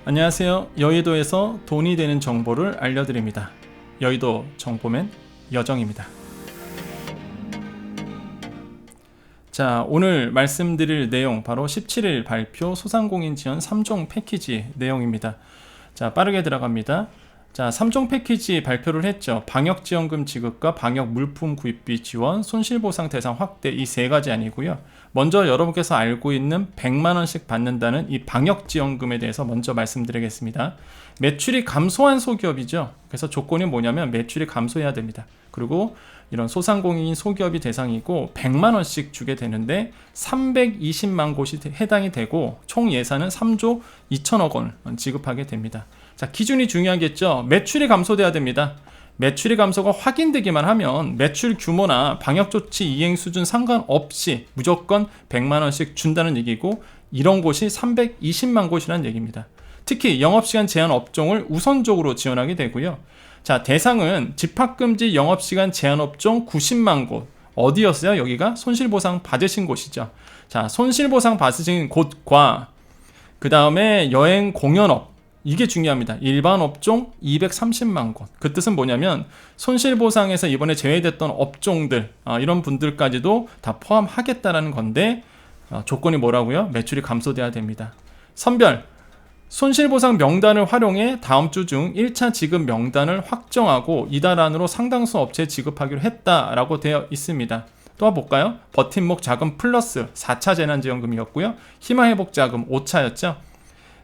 안녕하세요. 여의도에서 돈이 되는 정보를 알려드립니다. 여의도 정보맨 여정입니다. 자, 오늘 말씀드릴 내용 바로 17일 발표 소상공인 지원 3종 패키지 내용입니다. 자, 빠르게 들어갑니다. 자, 3종 패키지 발표를 했죠. 방역지원금 지급과 방역 물품 구입비 지원, 손실보상 대상 확대, 이 세 가지 아니고요. 먼저 여러분께서 알고 있는 100만원씩 받는다는 이 방역지원금에 대해서 먼저 말씀드리겠습니다. 매출이 감소한 소기업이죠. 그래서 조건이 뭐냐면 매출이 감소해야 됩니다. 그리고 이런 소상공인 소기업이 대상이고 100만원씩 주게 되는데 320만 곳이 해당이 되고 총 예산은 3조 2천억 원 지급하게 됩니다. 자, 기준이 중요하겠죠. 매출이 감소돼야 됩니다. 매출이 감소가 확인되기만 하면 매출 규모나 방역조치 이행 수준 상관없이 무조건 100만원씩 준다는 얘기고, 이런 곳이 320만 곳이라는 얘기입니다. 특히 영업시간 제한 업종을 우선적으로 지원하게 되고요. 자, 대상은 집합금지 영업시간 제한 업종 90만 곳. 어디였어요? 여기가 손실보상 받으신 곳이죠. 자, 손실보상 받으신 곳과 그 다음에 여행 공연업, 이게 중요합니다. 일반 업종 230만 곳. 그 뜻은 뭐냐면 손실보상에서 이번에 제외됐던 업종들, 이런 분들까지도 다 포함하겠다라는 건데, 조건이 뭐라고요? 매출이 감소돼야 됩니다. 선별, 손실보상 명단을 활용해 다음 주 중 1차 지급 명단을 확정하고 이달 안으로 상당수 업체에 지급하기로 했다라고 되어 있습니다. 또 볼까요? 버팀목 자금 플러스 4차 재난지원금이었고요. 희망회복자금 5차였죠.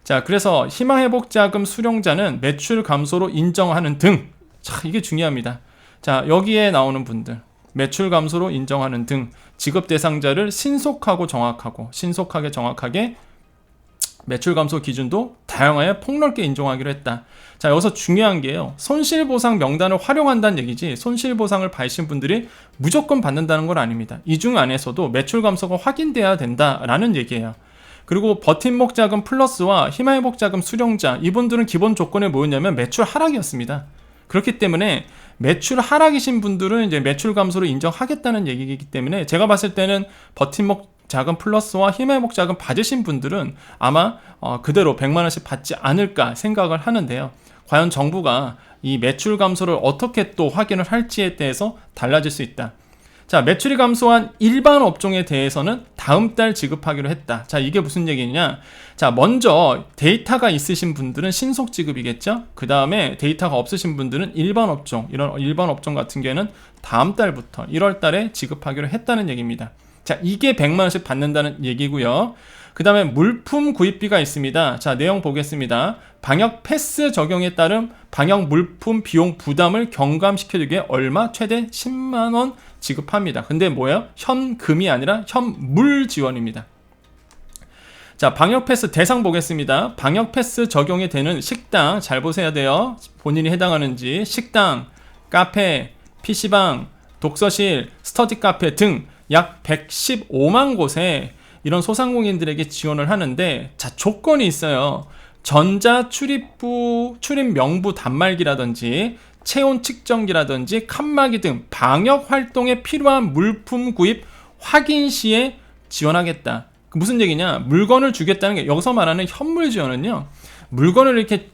자, 그래서 희망회복자금 수령자는 매출 감소로 인정하는 등, 자, 이게 중요합니다. 자, 여기에 나오는 분들, 매출 감소로 인정하는 등 지급 대상자를 신속하게 정확하게 매출 감소 기준도 다양하게 폭넓게 인정하기로 했다. 자, 여기서 중요한 게요, 손실보상 명단을 활용한다는 얘기지 손실보상을 받으신 분들이 무조건 받는다는 건 아닙니다. 이 중 안에서도 매출 감소가 확인돼야 된다라는 얘기예요. 그리고 버팀목 자금 플러스와 희망회복 자금 수령자, 이분들은 기본 조건이 뭐였냐면 매출 하락이었습니다. 그렇기 때문에 매출 하락이신 분들은 이제 매출 감소를 인정하겠다는 얘기이기 때문에 제가 봤을 때는 버팀목 자금 플러스와 희망회복 자금 받으신 분들은 아마 그대로 100만원씩 받지 않을까 생각을 하는데요. 과연 정부가 이 매출 감소를 어떻게 또 확인을 할지에 대해서 달라질 수 있다. 자, 매출이 감소한 일반 업종에 대해서는 다음 달 지급하기로 했다. 자, 이게 무슨 얘기냐? 자, 먼저 데이터가 있으신 분들은 신속 지급이겠죠? 그 다음에 데이터가 없으신 분들은 일반 업종, 이런 일반 업종 같은 경우에는 다음 달부터 1월 달에 지급하기로 했다는 얘기입니다. 자, 이게 100만원씩 받는다는 얘기고요. 그 다음에 물품 구입비가 있습니다. 자, 내용 보겠습니다. 방역 패스 적용에 따른 방역 물품 비용 부담을 경감시켜주기 위해 얼마? 최대 10만원 지급합니다. 근데 뭐예요? 현금이 아니라 현물 지원입니다. 자, 방역 패스 대상 보겠습니다. 방역 패스 적용이 되는 식당, 잘 보셔야 돼요. 본인이 해당하는지. 식당, 카페, PC방, 독서실, 스터디 카페 등 약 115만 곳에 이런 소상공인들에게 지원을 하는데, 자, 조건이 있어요. 전자 출입 명부 단말기라든지 체온 측정기라든지 칸막이 등 방역 활동에 필요한 물품 구입 확인 시에 지원하겠다. 무슨 얘기냐? 물건을 주겠다는 게, 여기서 말하는 현물 지원은요, 물건을 이렇게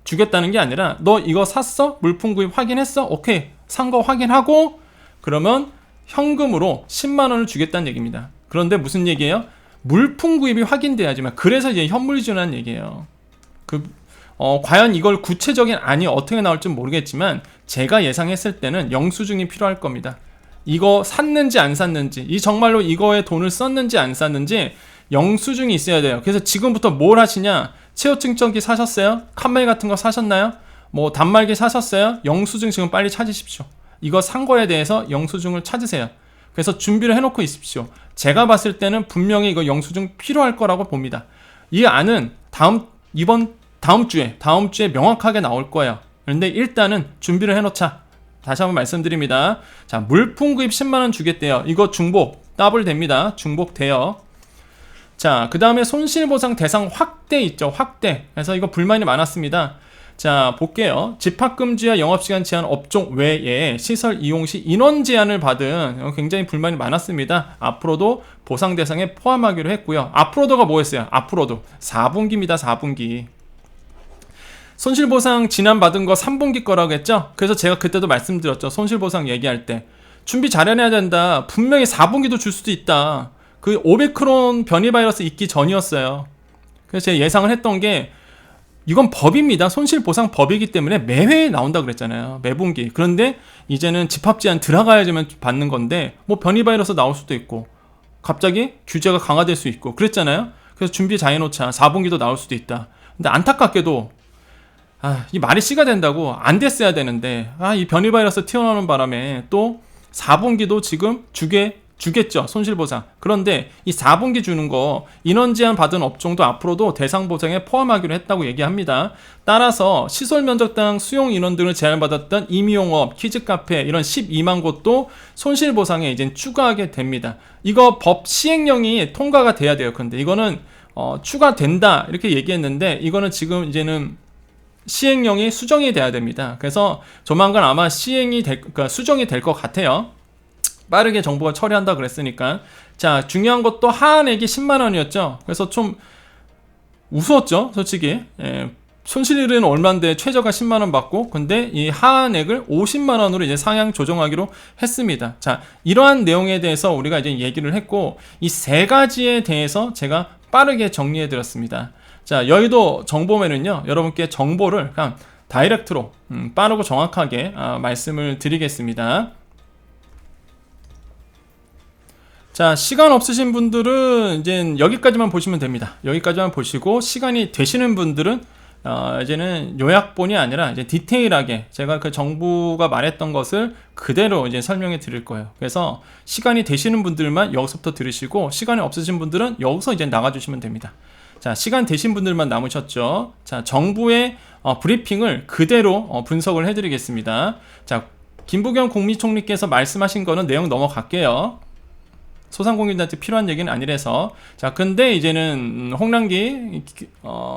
주겠다는 게 아니라 너 이거 샀어? 물품 구입 확인했어? 오케이, 산 거 확인하고 그러면 현금으로 10만원을 주겠다는 얘기입니다. 그런데 무슨 얘기예요? 물품 구입이 확인돼야지만, 그래서 이제 현물 지원하는 얘기예요. 과연 이걸 구체적인 안이 어떻게 나올지 모르겠지만 제가 예상했을 때는 영수증이 필요할 겁니다. 이거 샀는지 안 샀는지, 이 정말로 이거에 돈을 썼는지 안 썼는지 영수증이 있어야 돼요. 그래서 지금부터 뭘 하시냐? 체온 측정기 사셨어요? 칸말 같은 거 사셨나요? 뭐 단말기 사셨어요? 영수증 지금 빨리 찾으십시오. 이거 산 거에 대해서 영수증을 찾으세요. 그래서 준비를 해놓고 있습시오. 제가 봤을 때는 분명히 이거 영수증 필요할 거라고 봅니다. 이 안은 다음 주에 명확하게 나올 거예요. 그런데 일단은 준비를 해놓자. 다시 한번 말씀드립니다. 자, 물품 구입 10만원 주겠대요. 이거 중복, 더블 됩니다. 중복 돼요. 자, 그 다음에 손실보상 대상 확대 있죠. 확대. 그래서 이거 불만이 많았습니다. 자, 볼게요. 집합금지와 영업시간 제한 업종 외에 시설 이용 시 인원 제한을 받은 굉장히 불만이 많았습니다. 앞으로도 보상 대상에 포함하기로 했고요. 앞으로도가 뭐였어요? 앞으로도 4분기입니다. 4분기. 손실보상 지난 받은 거 3분기 거라고 했죠? 그래서 제가 그때도 말씀드렸죠. 손실보상 얘기할 때. 준비 잘 해놔야 된다. 분명히 4분기도 줄 수도 있다. 그 오미크론 변이 바이러스 있기 전이었어요. 그래서 제가 예상을 했던 게 이건 법입니다. 손실보상 법이기 때문에 매회 나온다 그랬잖아요. 매분기. 그런데 이제는 집합제한 들어가야지만 받는 건데 뭐 변이 바이러스 나올 수도 있고 갑자기 규제가 강화될 수 있고 그랬잖아요. 그래서 준비 잘 해놓자. 4분기도 나올 수도 있다. 근데 안타깝게도 이 말이 씨가 된다고 안 됐어야 되는데 이 변이 바이러스 튀어나오는 바람에 또 4분기도 지금 주겠죠. 손실보상. 그런데 이 4분기 주는 거 인원 제한 받은 업종도 앞으로도 대상 보상에 포함하기로 했다고 얘기합니다. 따라서 시설 면적당 수용 인원 등을 제한받았던 임의용업, 키즈카페 이런 12만 곳도 손실보상에 이제 추가하게 됩니다. 이거 법 시행령이 통과가 돼야 돼요. 근데 이거는 추가된다 이렇게 얘기했는데 이거는 지금 이제는 시행령이 수정이 돼야 됩니다. 그래서 조만간 아마 그러니까 수정이 될 것 같아요. 빠르게 정부가 처리한다 그랬으니까. 자, 중요한 것도 하한액이 10만원이었죠. 그래서 좀 우스웠죠, 솔직히. 손실은 얼마인데 최저가 10만원 받고, 근데 이 하한액을 50만원으로 이제 상향 조정하기로 했습니다. 자, 이러한 내용에 대해서 우리가 이제 얘기를 했고, 이 세 가지에 대해서 제가 빠르게 정리해 드렸습니다. 자, 여의도 정보면은요, 여러분께 정보를 그냥 다이렉트로 빠르고 정확하게 말씀을 드리겠습니다. 자, 시간 없으신 분들은 이제 여기까지만 보시면 됩니다. 여기까지만 보시고 시간이 되시는 분들은 이제는 요약본이 아니라 이제 디테일하게 제가 그 정부가 말했던 것을 그대로 이제 설명해 드릴 거예요. 그래서 시간이 되시는 분들만 여기서부터 들으시고 시간이 없으신 분들은 여기서 이제 나가주시면 됩니다. 자, 시간 되신 분들만 남으셨죠. 자, 정부의 브리핑을 그대로 분석을 해드리겠습니다. 자, 김부겸 국무총리께서 말씀하신 거는 내용 넘어갈게요. 소상공인들한테 필요한 얘기는 아니라서. 자, 근데 이제는 홍남기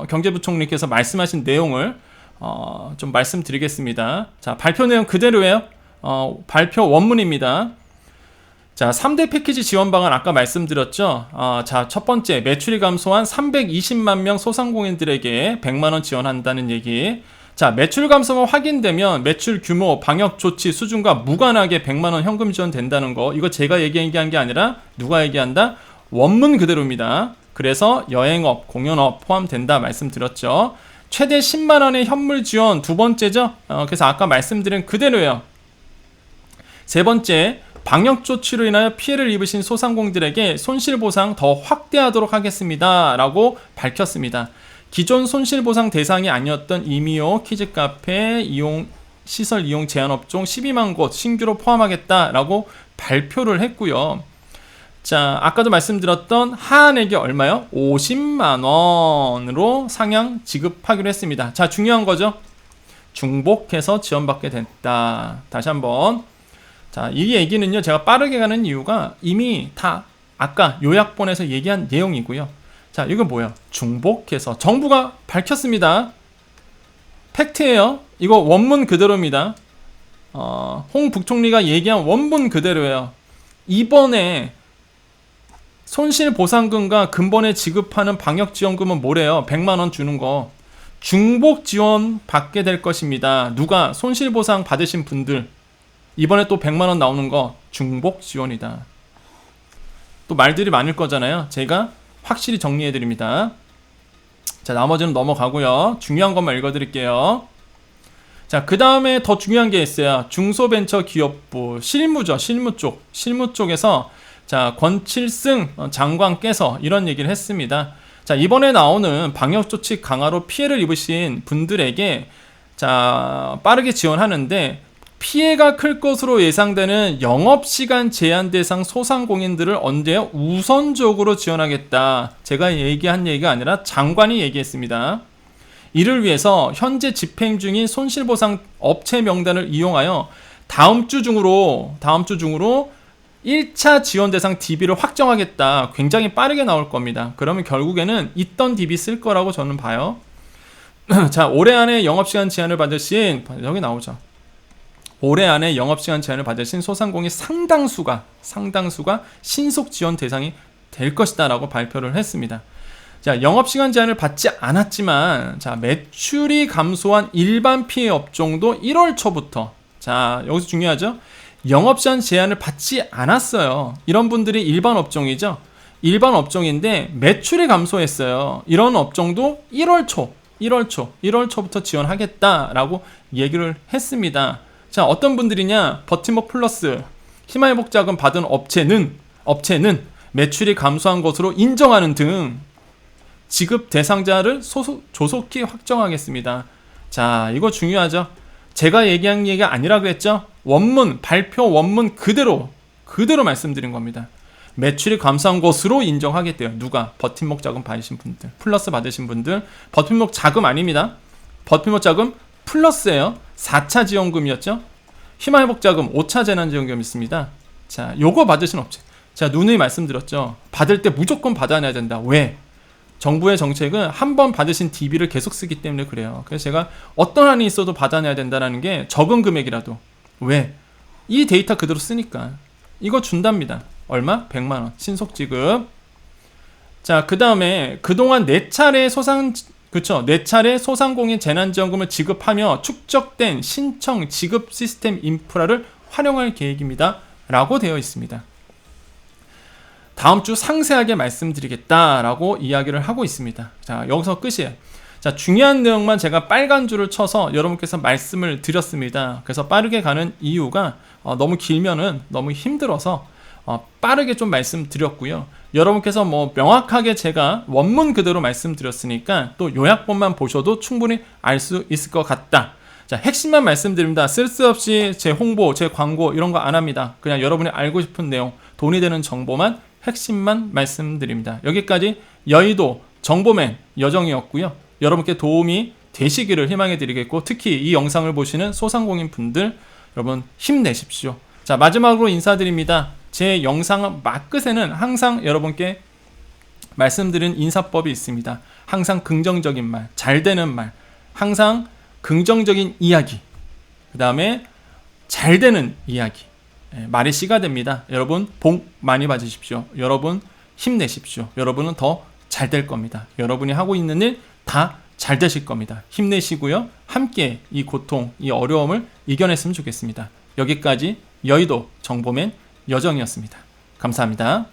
경제부총리께서 말씀하신 내용을 좀 말씀드리겠습니다. 자, 발표 내용 그대로예요. 발표 원문입니다. 자, 3대 패키지 지원 방안 아까 말씀드렸죠. 자, 첫 번째, 매출이 감소한 320만 명 소상공인들에게 100만원 지원한다는 얘기. 자, 매출 감소가 확인되면 매출 규모, 방역 조치 수준과 무관하게 100만원 현금 지원된다는 거. 이거 제가 얘기한 게 아니라 누가 얘기한다? 원문 그대로입니다. 그래서 여행업, 공연업 포함된다 말씀드렸죠. 최대 10만원의 현물 지원 두 번째죠. 그래서 아까 말씀드린 그대로예요. 세 번째, 방역 조치로 인하여 피해를 입으신 소상공인들에게 손실보상 더 확대하도록 하겠습니다 라고 밝혔습니다. 기존 손실보상 대상이 아니었던 임의용, 키즈카페, 시설 이용 제한업종 12만 곳 신규로 포함하겠다라고 발표를 했고요. 자, 아까도 말씀드렸던 하한액이 얼마요? 50만원으로 상향 지급하기로 했습니다. 자, 중요한 거죠. 중복해서 지원받게 됐다. 다시 한번. 자, 이 얘기는요, 제가 빠르게 가는 이유가 이미 다 아까 요약본에서 얘기한 내용이고요. 자, 이건 뭐야? 중복해서 정부가 밝혔습니다. 팩트예요. 이거 원문 그대로입니다. 홍 부총리가 얘기한 원문 그대로예요. 이번에 손실보상금과 근본에 지급하는 방역지원금은 뭐래요? 100만원 주는 거. 중복 지원 받게 될 것입니다. 누가? 손실보상 받으신 분들. 이번에 또 100만원 나오는 거 중복 지원이다. 또 말들이 많을 거잖아요. 제가 확실히 정리해드립니다. 자, 나머지는 넘어가고요. 중요한 것만 읽어드릴게요. 자, 그 다음에 더 중요한 게 있어요. 중소벤처기업부 실무죠. 실무 쪽에서 자, 권칠승 장관께서 이런 얘기를 했습니다. 자, 이번에 나오는 방역조치 강화로 피해를 입으신 분들에게 자, 빠르게 지원하는데 피해가 클 것으로 예상되는 영업시간 제한 대상 소상공인들을 언제 우선적으로 지원하겠다. 제가 얘기한 얘기가 아니라 장관이 얘기했습니다. 이를 위해서 현재 집행 중인 손실보상 업체 명단을 이용하여 다음 주 중으로 1차 지원 대상 DB를 확정하겠다. 굉장히 빠르게 나올 겁니다. 그러면 결국에는 있던 DB 쓸 거라고 저는 봐요. 자, 올해 안에 영업시간 제한을 받으신, 여기 나오죠. 올해 안에 영업시간 제한을 받으신 소상공인 상당수가 신속 지원 대상이 될 것이다 라고 발표를 했습니다. 자, 영업시간 제한을 받지 않았지만, 자, 매출이 감소한 일반 피해 업종도 1월 초부터, 자, 여기서 중요하죠? 영업시간 제한을 받지 않았어요. 이런 분들이 일반 업종이죠? 일반 업종인데 매출이 감소했어요. 이런 업종도 1월 초부터 지원하겠다라고 얘기를 했습니다. 자, 어떤 분들이냐? 버팀목 플러스, 희망회복자금 받은 업체는 매출이 감소한 것으로 인정하는 등 지급 대상자를 조속히 확정하겠습니다. 자, 이거 중요하죠. 제가 얘기한 얘기가 아니라 그랬죠. 발표 원문 그대로 말씀드린 겁니다. 매출이 감소한 것으로 인정하겠대요. 누가? 버팀목 자금 받으신 분들, 플러스 받으신 분들. 버팀목 자금 아닙니다. 버팀목 자금 플러스예요. 4차 지원금이었죠. 희망회복 자금 5차 재난지원금 있습니다. 자, 요거 받으신 업체. 제가 누누이 말씀드렸죠. 받을 때 무조건 받아내야 된다. 왜? 정부의 정책은 한 번 받으신 DB를 계속 쓰기 때문에 그래요. 그래서 제가 어떤 한이 있어도 받아내야 된다는 게 적은 금액이라도. 왜? 이 데이터 그대로 쓰니까. 이거 준답니다. 얼마? 100만원. 신속 지급. 자, 그 다음에 그동안 4차례 소상공인 재난지원금을 지급하며 축적된 신청 지급 시스템 인프라를 활용할 계획입니다. 라고 되어 있습니다. 다음 주 상세하게 말씀드리겠다라고 이야기를 하고 있습니다. 자, 여기서 끝이에요. 자, 중요한 내용만 제가 빨간 줄을 쳐서 여러분께서 말씀을 드렸습니다. 그래서 빠르게 가는 이유가 너무 길면은 너무 힘들어서 빠르게 좀 말씀드렸고요. 여러분께서 뭐 명확하게 제가 원문 그대로 말씀드렸으니까 또 요약본만 보셔도 충분히 알 수 있을 것 같다. 자, 핵심만 말씀드립니다. 쓸데없이 제 홍보, 제 광고 이런 거 안 합니다. 그냥 여러분이 알고 싶은 내용, 돈이 되는 정보만 핵심만 말씀드립니다. 여기까지 여의도 정보맨 여정이었고요. 여러분께 도움이 되시기를 희망해 드리겠고, 특히 이 영상을 보시는 소상공인 분들 여러분 힘내십시오. 자, 마지막으로 인사드립니다. 제 영상 끝에는 항상 여러분께 말씀드린 인사법이 있습니다. 항상 긍정적인 말, 잘 되는 말, 항상 긍정적인 이야기, 그 다음에 잘 되는 이야기. 말이 씨가 됩니다. 여러분 복 많이 받으십시오. 여러분 힘내십시오. 여러분은 더 잘 될 겁니다. 여러분이 하고 있는 일 다 잘 되실 겁니다. 힘내시고요. 함께 이 고통, 이 어려움을 이겨냈으면 좋겠습니다. 여기까지 여의도 정보맨 여정이었습니다. 감사합니다.